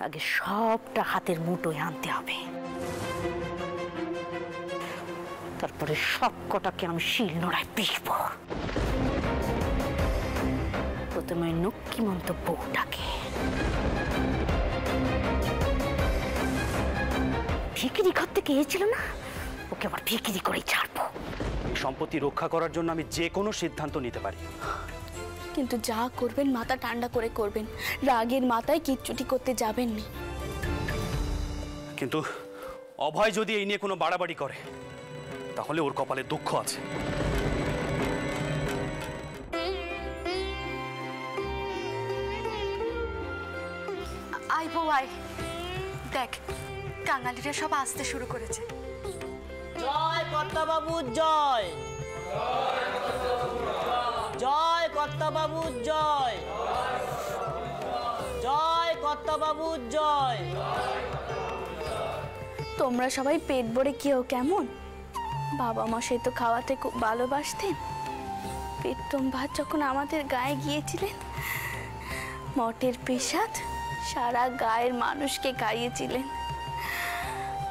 আগে সবটা হাতের মুঠোয় আনতে হবে, তারপরে সব কটাকে আমি শিল নোড়ায় পিষব। প্রথমে নক্ষীমন্ত বউটাকে, ভিকিরি ঘর থেকে এসেছিল না, ওকে আবার ভিকিরি করেই ছাড়বো। সম্পত্তি রক্ষা করার জন্য আমি যে কোনো সিদ্ধান্ত নিতে পারি, কিন্তু যা করবেন মাথা ঠান্ডা করে করবেন, রাগের মাথায় কিচ্ছুটি করতে যাবেন না। কিন্তু অভয় যদি এই নিয়ে কোনো বাড়াবাড়ি করে তাহলে ওর কপালে দুঃখ আছে। আয় বউ আয়, দেখ কাঙালিরা সব আসতে শুরু করেছে। জয় কর্তাবাবু জয়, জয় কর্তাবাবু জয়, জয় কর্তাবাবু জয়। তোমরা সবাই পেট ভরে খেও কেমন? বাবা মশাই তো খাওয়াতে খুব ভালোবাসতেন। পেটম ভাত যখন আমাদের গায়ে গিয়েছিলেন, মঠের পেশাদ সারা গায়ের মানুষকে খাইয়েছিলেন।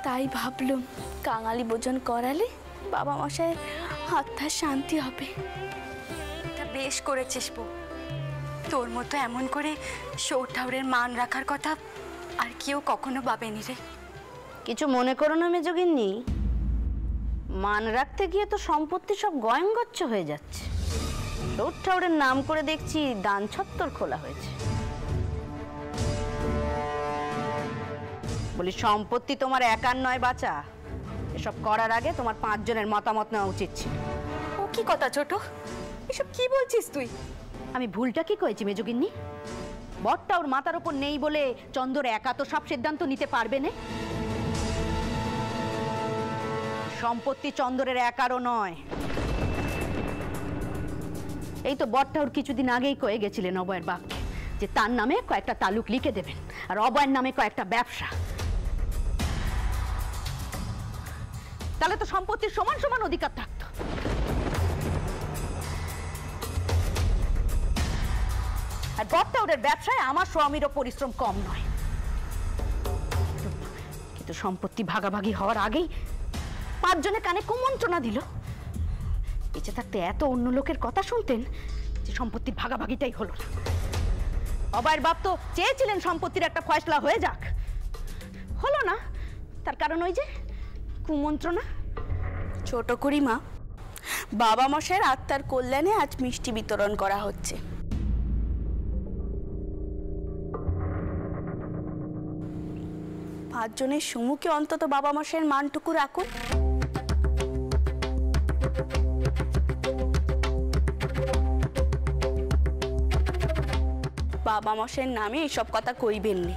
তাই ভাবলুম কাঙালি ভোজন করালে বাবা মশাইয়ের আত্মার শান্তি হবে। তা বেশ করেছিস বউ, তোর মতো এমন করে সৌর ঠাউরের মান রাখার কথা আর কেউ কখনো ভাবেনি রে। কিছু মনে করো না মেজগিন্নি, মান রাখতে গিয়ে তো সম্পত্তি সব গয়ঙ্গচ্ছ হয়ে যাচ্ছে। সৌর ঠাউরের নাম করে দেখছি দান ছত্তর খোলা হয়েছে। বলি সম্পত্তি তোমার একার নয় বাঁচা, এসব করার আগে তোমার 5 জনের মতামত নেওয়া উচিত ছিল। ও কি কথা ছোট, এসব কি বলছিস তুই? আমি ভুলটা কি করেছি মেজগিন্নি? বরটা ওর মাথার উপর নেই বলে চন্দর একা তো সব সিদ্ধান্ত নিতে পারবে না। সম্পত্তি চন্দরের একারও নয়। এই তো বরটা ওর কিছুদিন আগেই কয়ে গেছিলেন অভয়ের বাপকে যে তার নামে কয়েকটা তালুক লিখে দেবেন আর অভয়ের নামে কয়েকটা ব্যবসা। তাহলে তো সম্পত্তির সমান সমান অধিকার থাকতো। আর বরটা ওদের ব্যবসায় আমার স্বামীরও পরিশ্রম কম নয়। কিন্তু সম্পত্তি ভাগাভাগি হওয়ার আগেই 5 জনে কানে কুমন্ত্রণা দিল। বেঁচে থাকতে এত অন্য লোকের কথা শুনতেন যে সম্পত্তির ভাগাভাগিটাই হলো না। অভয়ের বাপ তো চেয়েছিলেন সম্পত্তির একটা ফয়সলা হয়ে যাক, হলো না। তার কারণ ওই যে কুমন্ত্রণা। ছোট করিমা, বাবা মশাইয়ের আত্মার কল্যাণে আজ মিষ্টি বিতরণ করা হচ্ছে। পাঁচ জনের সম্মুখে অন্তত বাবা মশাইয়ের মানটুকু রাখুন। বাবা মশাইয়ের নামে এইসব কথা কইবেন না।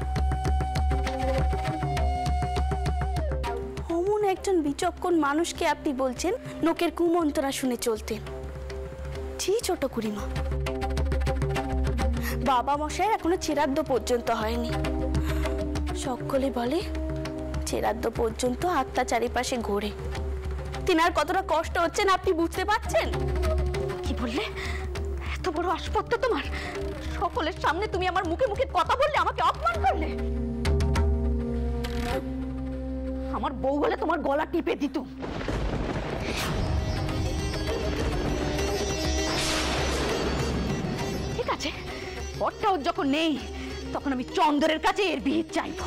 অমন একজন বিচক্ষণ মানুষকে আপনি বলছেন লোকের কুমন্ত্রণা শুনে চলতেন। জি ছোট কুড়িমা, বাবা মশাইয়ের এখনো চেরাদ্দ পর্যন্ত হয়নি। সকলে বলে চেরাদ্দ পর্যন্ত আত্মা চারিপাশে ঘোরে। তিনার কতটা কষ্ট হচ্ছেন আপনি বুঝতে পারছেন? কি বললে? এত বড় আসপত্ত তোমার? সকলের সামনে তুমি আমার মুখে মুখে কথা বললে, আমাকে অপমান করলে। আমার বউ বলে তোমার গলা টিপে দিত। ঠিক আছে, বরটাও যখন নেই তখন আমি চন্দরের কাছে এর বিহিত চাইব।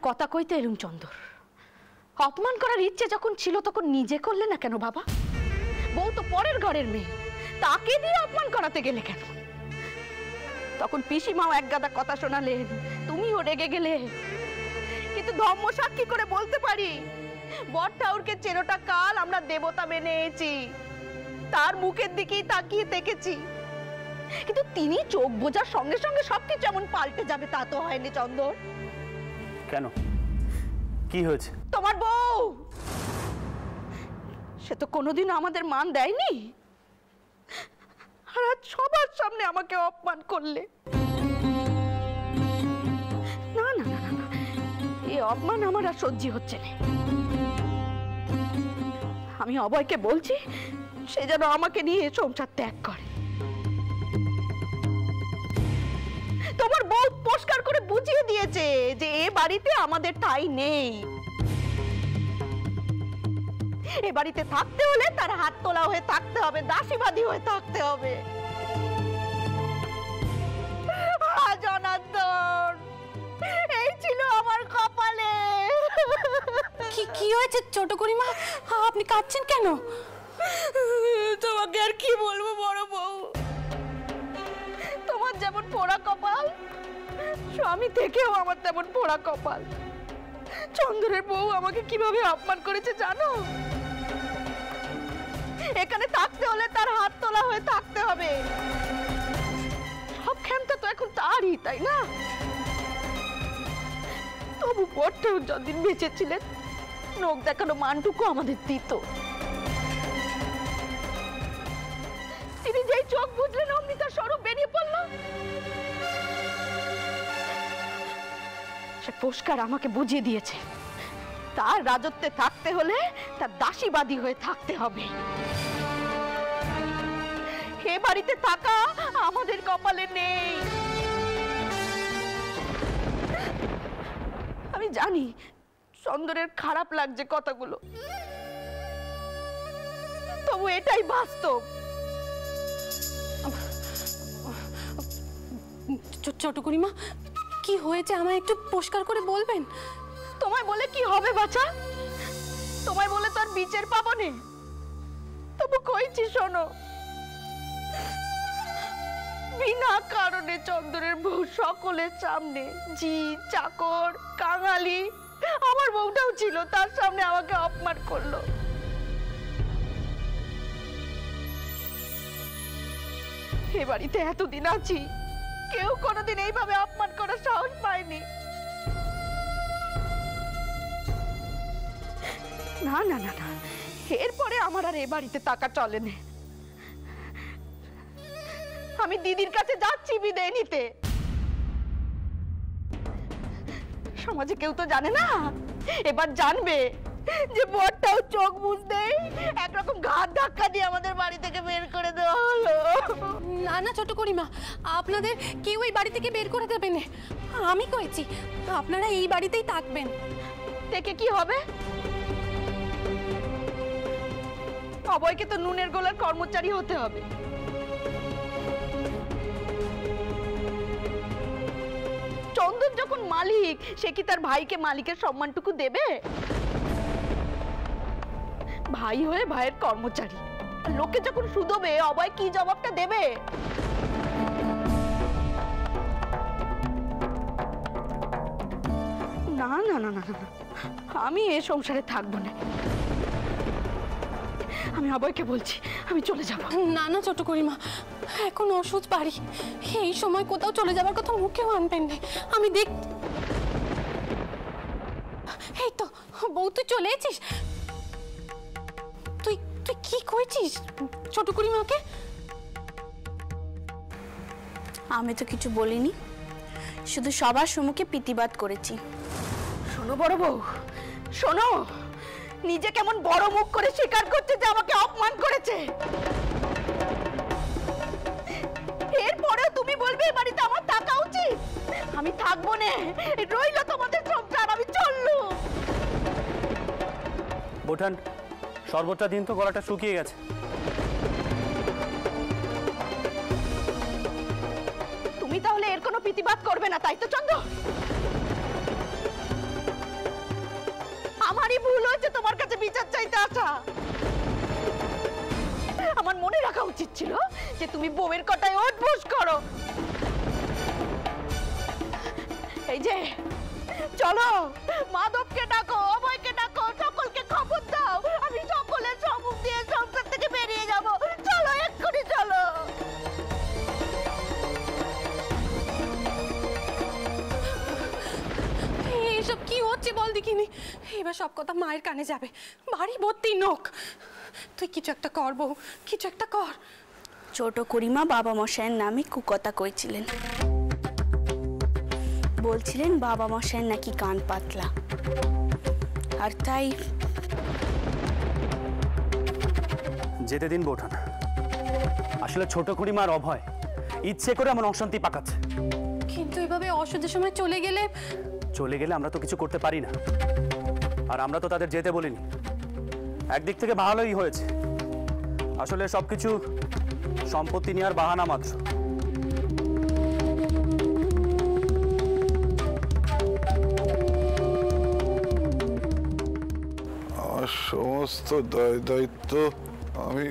কথা কইতে এরম চন্দর, অপমান করার ইচ্ছে যখন ছিল তখন নিজে করলে না কেন বাবা? বউ তো পরের ঘরের মেয়ে, তাকে দিয়ে অপমান করাতে গেলে কেন? তখন পিসিমাও এক গাদা কথা শোনালেন, তুমিও রেগে গেলে। কিন্তু ধর্ম সাক্ষী করে বলতে পারি, বর ঠাকুরকে চেরোটা কাল আমরা দেবতা মেনে এসেছি, তার মুখের দিকেই তাকিয়ে দেখেছি। কিন্তু তিনি চোখ বোঝার সঙ্গে সঙ্গে সবকিছু এমন পাল্টে যাবে তা তো হয়নি চন্দর। কেন, কি হয়েছে? তোমার বউ সে তো কোনোদিন আমাদের মান দেয়নি, আর আজ সবার সামনে আমাকে অপমান করলে। না না না না, এই অপমান আমার আর সহ্য হচ্ছে না। আমি অভয়কে বলছি সে যেন আমাকে নিয়ে সংসার ত্যাগ করে। তোমার বউ পরিষ্কার করে বুঝিয়ে দিয়েছে যে এ বাড়িতে আমাদের ঠাঁই নেই। এ বাড়িতে থাকতে হলে তার হাত তোলা হয়ে থাকতে হবে, দাসীবাদী হয়ে থাকতে হবে। জনার্দন, এই ছিল আমার কপালে। কি হয়েছে ছোট করিমা, আপনি কাঁদছেন কেন? তোমাকে আর কি বলবো বড় বউ, তোমার যেমন পোড়া কপাল, স্বামী থেকেও আমার তেমন পোড়া কপাল। চন্দ্রের বউ আমাকে কিভাবে অপমান করেছে জানো? এখানে থাকতে হলে তার হাত তোলা হয়ে থাকতে হবে। সব ক্ষমতা তো এখন তারই, তাই না? তবু বড়টাও যতদিন বেঁচে ছিলেন নখ দেখানো মানটুকু আমাদের দিত। তিনি যেই চোখ বুঝলেন অমনি তার স্বরূপ বেরিয়ে পড়ল। সে পুষ্কার আমাকে বুঝিয়ে দিয়েছে তার রাজত্বে থাকতে হলে তার দাসীবাদী হয়ে থাকতে হবে। এ বাড়িতে থাকা আমাদের কপালে নেই। আমি জানি চন্দনের খারাপ লাগছে কথাগুলো, তবু এটাই বাস্তব। ছোট করিমা, কি হয়েছে আমায় একটু পরিষ্কার করে বলবেন? তোমায় বলে কি হবে বাছা, তোমায় বলে তোর বিচার পাবো নে। তবু কইছি শোনো, বিনা কারণে চন্দনের বউ সকলের সামনে, জি চাকর কাঙালি, আমার বউটাও ছিল, তার সামনে আমাকে অপমান করলো। এ বাড়িতে এতদিন আছি, কেউ কোনোদিন এইভাবে অপমান করার সাহস পায়নি। না না না না, এরপরে আমার আর এ বাড়িতে টাকা চলে না। আমি দিদির কাছে যাচ্ছি বিদায় নিতে। সমাজে কেউ তো জানে না, এবার জানবে যে বড়টাও চোখ বুঝতে একরকম ঘাট ধাক্কা দিয়ে আমাদের বাড়ি থেকে বের করে দেওয়া হলো। না না ছোট করিমা, আপনাদের কেউ এই বাড়ি থেকে বের করে দেবে না। আমি কইছি আপনারা এই বাড়িতেই থাকবেন। থেকে কি হবে? অভয়কে তো নুনের গোলার কর্মচারী হতে হবে। চন্দন যখন মালিক, সে কি তার ভাইকে মালিকের সম্মানটুকু দেবে? ভাই হয়ে ভাইয়ের কর্মচারী, লোকে যখন শুধোবে অভয় কি জবাবটা দেবে? না না না না না, আমি এ সংসারে থাকবো না। আমি অভয়কে বলছি আমি চলে যাব। না না ছোট করিমা, এখন ওষুধ বাড়ি, এই সময় কোথাও চলে যাবার কথা মুখেও আনবেন না। আমি দেখ, এই তো বউ, তুই চলে এসেছিস। তুই তুই কি কইছিস ছোট করিমাকে? আমি তো কিছু বলিনি, শুধু সবার সম্মুখে প্রতিবাদ করেছি। শোনো বড় বউ, শোনো, নিজে কেমন বড় মুখ করে স্বীকার করছে যে আমাকে অপমান করেছে। এরপরে তুমি বলবে এই বাড়িতে আমার থাকা উচিত? আমি থাকবো না, রইলো তোমাদের সংসার, আমি চললু। বোঠান, শরবতটা দিন তো, গলাটা শুকিয়ে গেছে। তুমি তাহলে এর কোনো প্রতিবাদ করবে না, তাই তো চন্দ্র? আমারই ভুল হয়েছে তোমার কাছে বিচার চাইতে আসা। আমার মনে রাখা উচিত ছিল যে তুমি বউয়ের কথায় ওঠবোস করো। এই যে চলো, মাধবকে ডাকো, অভয়কে ডাকো, সকলকে খবর দাও, আমি সকলের সম্মুখ দিয়ে সংসার থেকে বেরিয়ে যাব। চলো, এক্ষুনি চলো। এইসব দেখিনি, এবার সব কথা মায়ের কানে যাবে। বাড়ি ভর্তি নোক। তুই কিছু একটা কর বউ, কিছু একটা কর। ছোট করিমা বাবা মশাইয়ের নামে কুকথা কইছিলেন, বলছিলেন বাবা মশাইয়ের নাকি কান পাতলা, আর তাই যেতে দিন বৌঠান। আসলে ছোট খুড়িমার অভয় ইচ্ছে করে এমন অশান্তি পাকাচ্ছে। কিন্তু এভাবে অসহ্যের সময় চলে গেলে আমরা তো কিছু করতে পারি না, আর আমরা তো তাদের যেতে বলিনি। একদিক থেকে ভালোই হয়েছে, আসলে সবকিছু সম্পত্তি নেওয়ার বাহানা মাত্র। আমার সমস্ত দায় দায়িত্ব আমি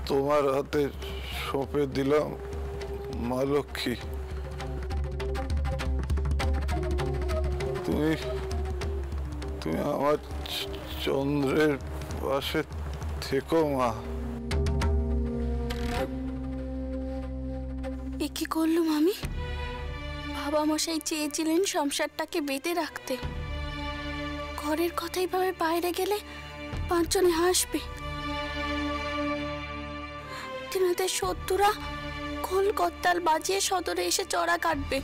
তোমার হাতে সঁপে দিলাম মা লক্ষ্মী। তুমি তুমি আমার চন্দ্রের পাশে থেকো মা। এ কি করলুম আমি? বাবা মশাই চেয়েছিলেন সংসারটাকে বেঁধে রাখতে, ঘরের কথাই ভাবে বাইরে গেলে পাঁচজনে হাসবে, তিনাদের শত্রুরা খোল করতাল বাজিয়ে সদরে এসে চড়া কাটবে,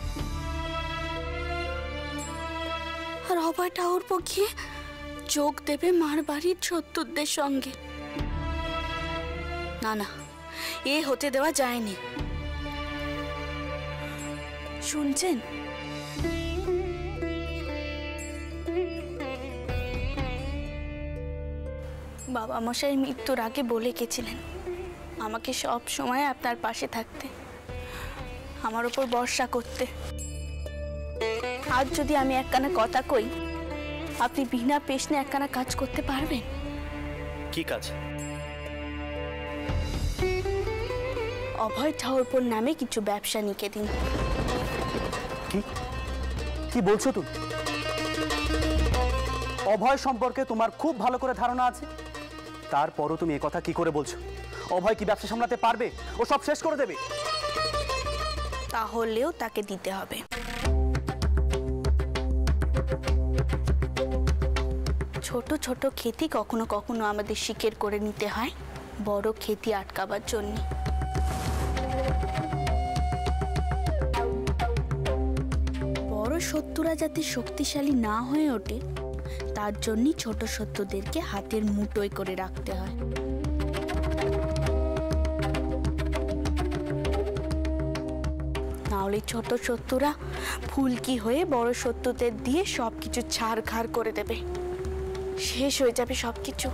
আর অভয় ঠাকুর গিয়ে যোগ দেবে মার বাড়ির শত্রুদের সঙ্গে। না না, এ হতে দেওয়া যায়নি। শুনছেন, বাবা মশাই মৃত্যুর আগে বলে গেছিলেন আমাকে সব সময় আপনার পাশে থাকতে, আমার উপর ভরসা করতে। আজ যদি আমি একখানা কথা কই, আপনি বিনা পেশনে একখানা কাজ করতে পারবেন? কি কাজ? অভয় ঠাকুরপুর নামে কিছু ব্যবসা নিকে দিন। কি কি বলছো তুমি? অভয় সম্পর্কে তোমার খুব ভালো করে ধারণা আছে, তারপরও তুমি এ কথা কি করে বলছো? অভয় কি ব্যবসা সামলাতে পারবে? ও সব শেষ করে দেবে। তাহলেও তাকে দিতে হবে। ছোট ছোট ক্ষতি কখনো কখনো আমাদের স্বীকার করে নিতে হয় বড় ক্ষতি আটকাবার জন্য। বড় শত্রুরা যাতে শক্তিশালী না হয়ে ওঠে, তার জন্যই ছোট শত্রুদেরকে হাতের মুঠোয় করে রাখতে হয়। নাহলে ছোট শত্রুরা ফুলকি হয়ে বড় শত্রুদের দিয়ে সবকিছু ছাড়খাড় করে দেবে, শেষ হয়ে যাবে সবকিছু।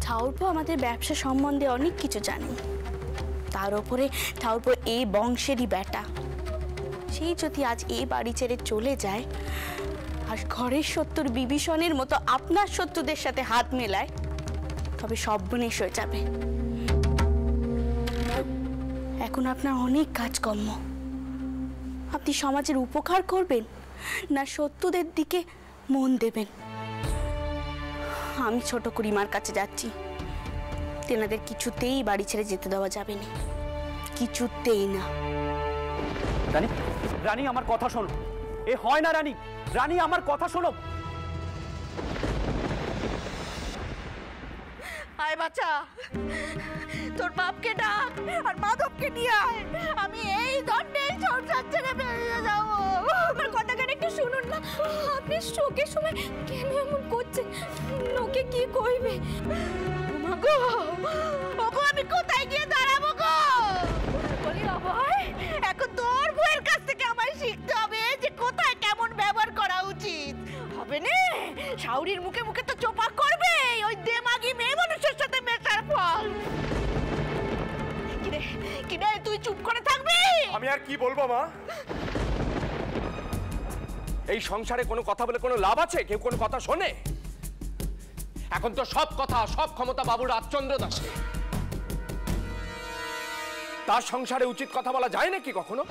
ঠাকুরপো আমাদের ব্যবসা সম্বন্ধে অনেক কিছু জানেন, তার উপরে ঠাকুরপো এই বংশেরই বেটা। সেই যদি আজ এই বাড়ি ছেড়ে চলে যায় আর ঘরের শত্রুর বিভীষণের মতো আপনার শত্রুদের সাথে হাত মেলায়, তবে সর্বনাশ হয়ে যাবে। এখন আপনার অনেক কাজকর্ম, আপনি সমাজের উপকার করবেন না শত্রুদের দিকে মন দেবেন? আমি ছোট কুড়িমার কাছে যাচ্ছি, তেনাদের কিছুতেই বাড়ি ছেড়ে যেতে দেওয়া যাবে না, কিছুতেই না। রানী, রানী আমার কথা শোনো। এ হয় না রানী, রানী আমার কথা শোনো। আয় বাচ্চা, তোর বাপকে ডাক আর মাধবকে নিয়ে আয়। আমি এই দণ্ডে সংসার ছেড়ে বেরিয়ে যাবো। আমার কথাটা একটু শুনুন না, আপনি শোকের সময় কেন এমন করছেন? লোকে কি কইবে? মাগো, ওগো আমি কোথায় গিয়ে দাঁড়াবো গো? বলি অভয়, এখন তোর বউয়ের কাছ থেকে আমায় শিখতে হবে যে কোথায় কেমন ব্যবহার করা উচিত। হবে না, শাউরির মুখে মুখে তো চোপা করবে ওই দেমাগি মেয়ে মানুষের সাথে মেশার ফল। কিরে তুই চুপ করে থাকবি? আমি আর কি বলবো মা? এই সংসারে কোনো কথা বলে কোনো লাভ আছে? কেউ কোনো কথা শোনে? এখন তো সব কথা সব ক্ষমতা বাবু রাজচন্দ্র দাসে। তার সংসারে উচিত কথা বলা যায় নাকি কখনো?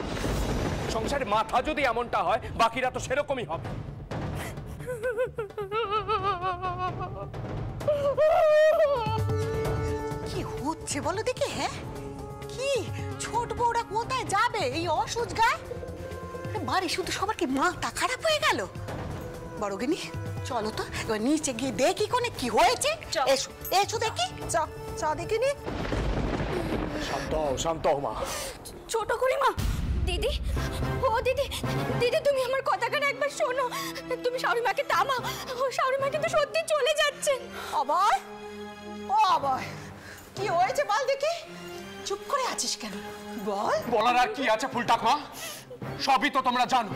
সংসারে মাথা যদি এমনটা হয়, বাকিরা তো সেরকমই হবে। কি হচ্ছে বলো দেখি? হ্যাঁ, কি ছোট বউরা কোথায় যাবে এই অসুজ গায়ে? বাড়ি শুধু সবার কি মাথা খারাপ হয়ে গেল? বড়গিনি চলো তো এবার নিচে গিয়ে দেখি কোনে কি হয়েছে। এসো এসো দেখি, চ দেখিনি। শান্ত মা। ছোট করিমা, দিদি, ও দিদি, দিদি তুমি আমার কথাটা একবার শোনো। তুমি শাশুড়ি মাকে থামাও, ও শাশুড়ি মা কিন্তু সত্যি চলে যাচ্ছেন। অবয়, ও অবয়, কি হয়েছে বল দেখি। চুপ করে আছিস কেন বল। বলার আর কি আছে ফুলটাকমা? সবই তো তোমরা জানো।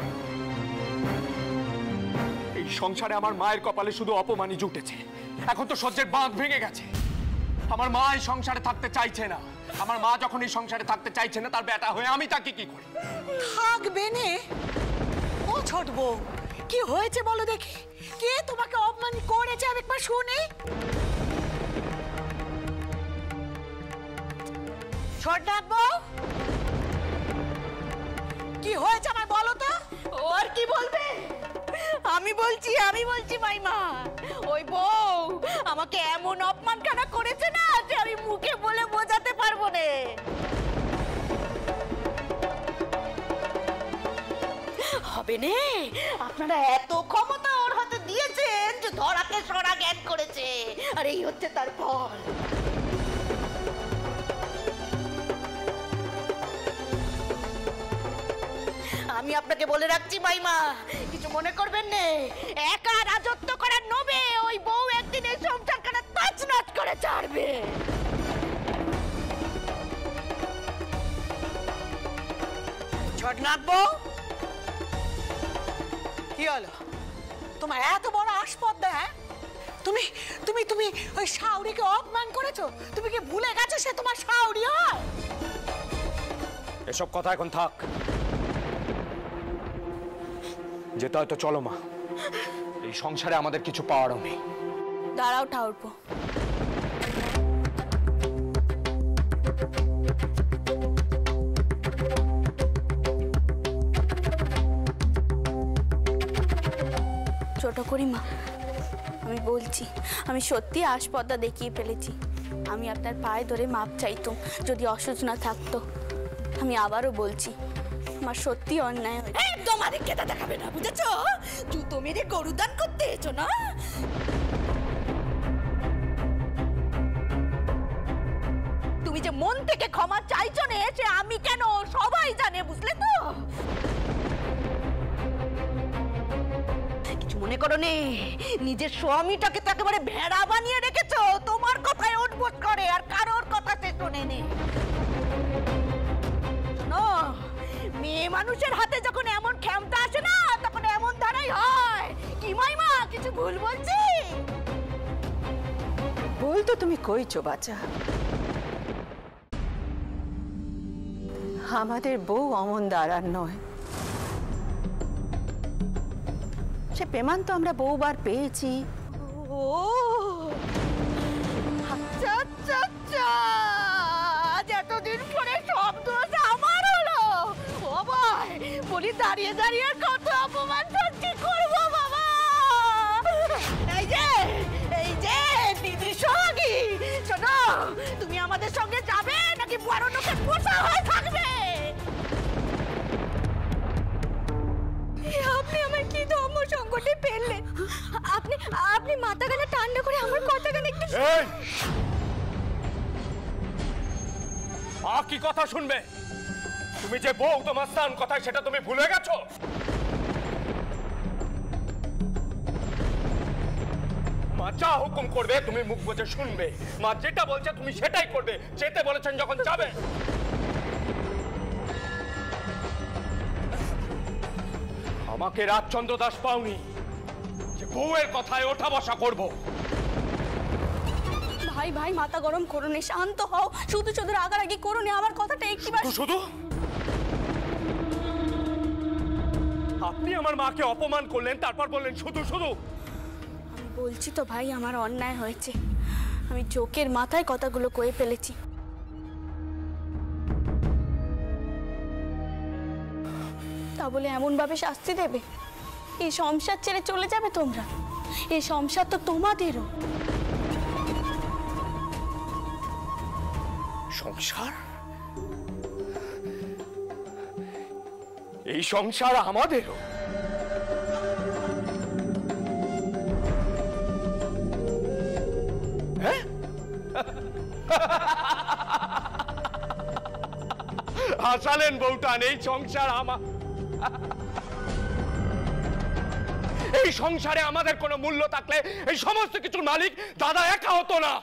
এই সংসারে আমার মায়ের কপালে শুধু অপমানই জুটেছে। এখন তো সহ্যের বাঁধ ভেঙে গেছে। আমার মা এই সংসারে থাকতে চাইছে না। আমার মা যখন এই সংসারে থাকতে চাইছে না, তার বেটা হয়ে আমি তাকে কি করি? থাকবে নে। ও ছোট বউ, কি হয়েছে বলো দেখি। কে তোমাকে অপমান করেছে আমি একবার শুনি। ছোট বউ, কি হয়েছে আমায় বলো তো। ও আর কি বলবে? আমি বলছি মাইমা, ওই বউ আমাকে এমন অপমান খানা করেছে না যে আমি মুখে বলে বোঝাতে পারবো না। হবে নে, আপনারা এত ক্ষমতা ওর হাতে দিয়েছেন যে ধরাকে সরা জ্ঞান করেছে, আর এই হচ্ছে তার ফল। আমি আপনাকে বলে রাখছি মাইমা, কিছু মনে করবেন না। একা রাজত্ব করার নবে ওই বউ একদিন এই সংসারখানা তছনছ করে ছাড়বে। ছোটনাথ বউ, কি হলো তোমার এত বড় আসপদ্দা? হ্যাঁ, তুমি তুমি তুমি ওই শাউরিকে অপমান করেছো। তুমি কি ভুলে গেছো সে তোমার শাউরি হয়? এসব কথা এখন থাক, যেতে হয়তো চলো মা। এই সংসারে আমাদের কিছু পাওয়ারও নেই। দাঁড়াও ঠাউরপো, ছোট করিমা, আমি বলছি আমি সত্যি আসপদ্দা দেখিয়ে ফেলেছি। আমি আপনার পায়ে ধরে মাপ চাইতাম যদি অসুস্থ না থাকতো। আমি আবারও বলছি আমার সত্যি অন্যায় হয়েছে। একদম আদিক্ষেতা দেখাবে না, বুঝেছো? জুতো মেরে গরু দান করতে এসো না। তুমি যে মন থেকে ক্ষমা চাইছো না সে আমি কেন সবাই জানে, বুঝলে তো? কিছু মনে করো নে, নিজের স্বামীটাকে তো একেবারে ভেড়া বানিয়ে রেখেছো। তোমার কথায় উঠবোস করে আর কারোর কথা সে শোনে নে। মেয়ে মানুষের হাতে যখন এমন ক্ষমতা আসে না, তখন এমন ধারাই হয়। কি মাইমা, কিছু ভুল বলছি? ভুল তো তুমি কইছো বাচ্চা। আমাদের বউ অমন দাঁড়ার নয়। সে পেমান তো আমরা বহুবার পেয়েছি। ও আচ্ছা আচ্ছা আচ্ছা, আজ এতদিন পরে সব দোষ আমার হলো। ও ভাই বলি, দাঁড়িয়ে দাঁড়িয়ে কত অপমান সহ্য করবো বাবা। এই যে দিদির সঙ্গী, শোনো, তুমি আমাদের সঙ্গে যাবে নাকি বড় লোকের পোষা হয়ে থাকবে? আপনি আমার কি ধর্ম সংকটে ফেললেন? আপনি আপনি মাথা গানা ঠান্ডা করে আমার কথা গানা একটু। মা কি কথা শুনবে? তুমি যে বউ, তোমার স্থান কথায় সেটা তুমি ভুলে গেছো? মা যা হুকুম করবে তুমি মুখ বুজে শুনবে। মা যেটা বলছে তুমি সেটাই করবে। যেতে বলেছেন যখন যাবে। আমাকে রাজচন্দ্র দাস পাওনি যে বউয়ের কথায় ওঠা বসা করবো। ভাই ভাই মাথা গরম করো না, শান্ত হও। শুধু শুধু রাগারাগি করো না, আমার কথাটা একটিবার। শুধু আপনি আমার মাকে অপমান করলেন, তারপর বললেন শুধু শুধু। আমি বলছি তো ভাই, আমার অন্যায় হয়েছে। আমি চোখের মাথায় কথাগুলো কয়ে ফেলেছি। তা বলে এমন ভাবে শাস্তি দেবে? এই সংসার ছেড়ে চলে যাবে তোমরা? এই সংসার তো তোমাদেরও। সংসার? এই সংসার আমাদেরও। হ্যাঁ, হাসালেন বউটান, এই সংসার এই সংসারে আমাদের কোনো মূল্য থাকলে এই সমস্ত কিছুর মালিক দাদা একা হতো না।